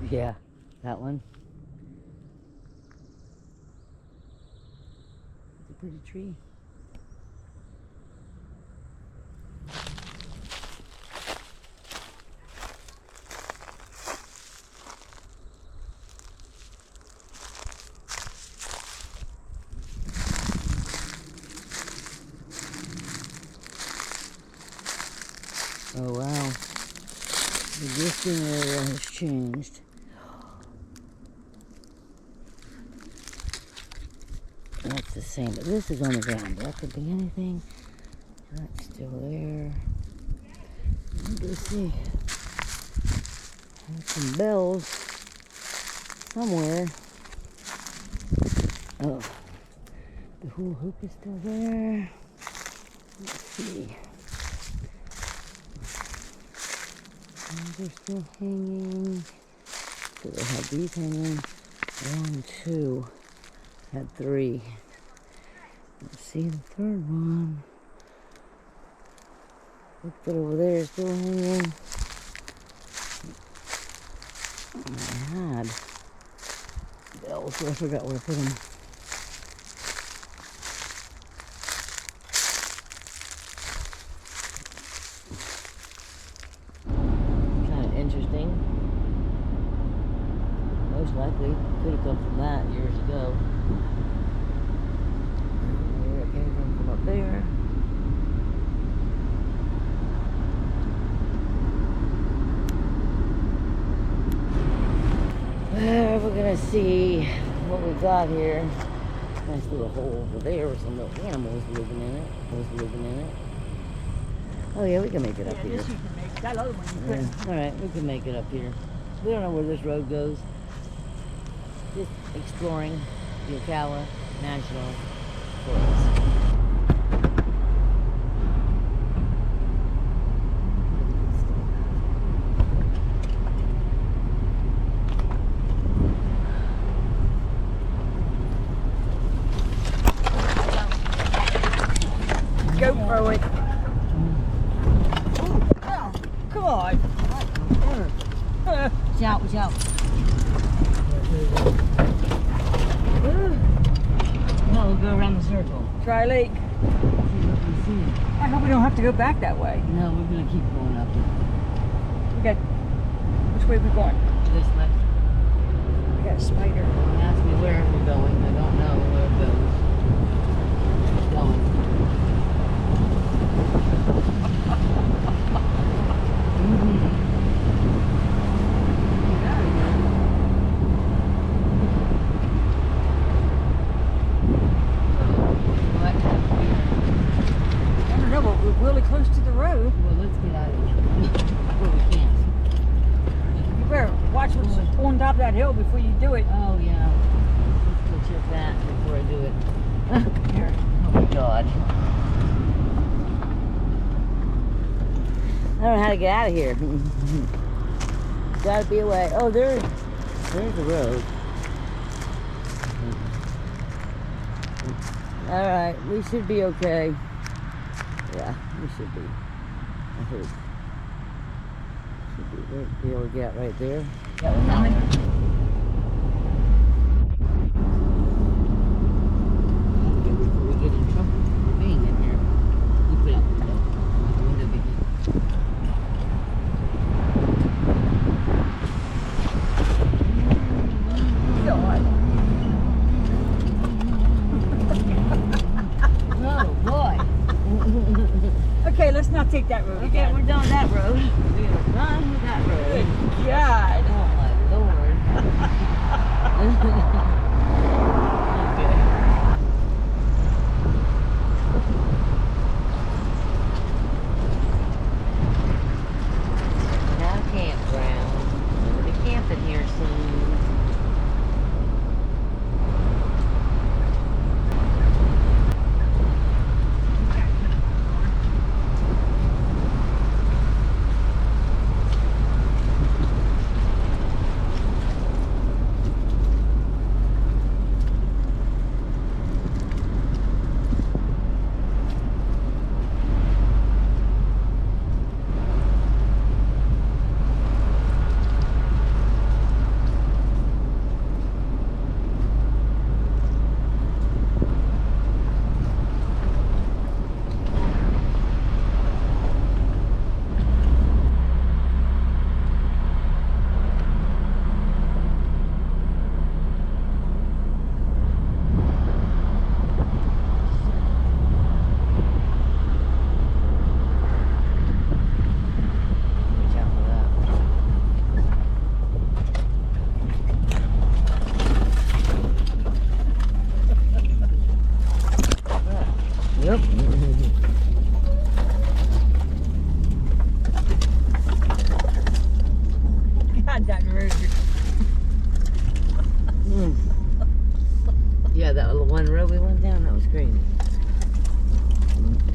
Yeah, that one. It's a pretty tree. Oh wow, the gifting area has changed. That's the same, but this is on the ground. That could be anything. That's still there. Let's see. There's some bells somewhere. Oh, the hula hoop is still there. Let's see. They're still hanging. So they have these hanging. 1, 2. Had 3. Let's see the third one. Look, that over there is still hanging. I had bells, so I forgot where I put them. Interesting. Most likely could have come from that years ago. Where it came from up there. Well, we're gonna see what we got here. Nice little hole over there with some little animals living in it. Oh yeah, we can make it up here. This you can make. That other one you couldn't. Yeah. All right, we can make it up here. We don't know where this road goes. Just exploring the Ocala National Forest. Go through it. Come on. Watch out, watch out. No, we'll go around the circle. Try Lake. See what we see. I hope we don't have to go back that way. No, we're gonna keep going up. Okay. Which way are we going? This way. We got a spider. Ask me where we're going. I don't know where it goes. It's going. Really close to the road. Well, let's get out of here. Before we can't. You better watch what's on top of that hill before you do it. Oh, yeah. Let's go check that before I do it. Here. Oh, my God. I don't know how to get out of here. Gotta be a way. Oh, there's the road. All right, we should be okay. Yeah, we should be. I hope. Should be able to get right there. That was coming. Before we get in trouble for being in here, you put out the window. Let the window begin. Oh boy. Okay, let's not take that road Okay, again. we're done with that road. We are done with that road. Good God. Oh my Lord. Okay. Now campground. We'll be camping here soon. God, that road. Mm. Yeah, that one road we went down, that was crazy. Mm.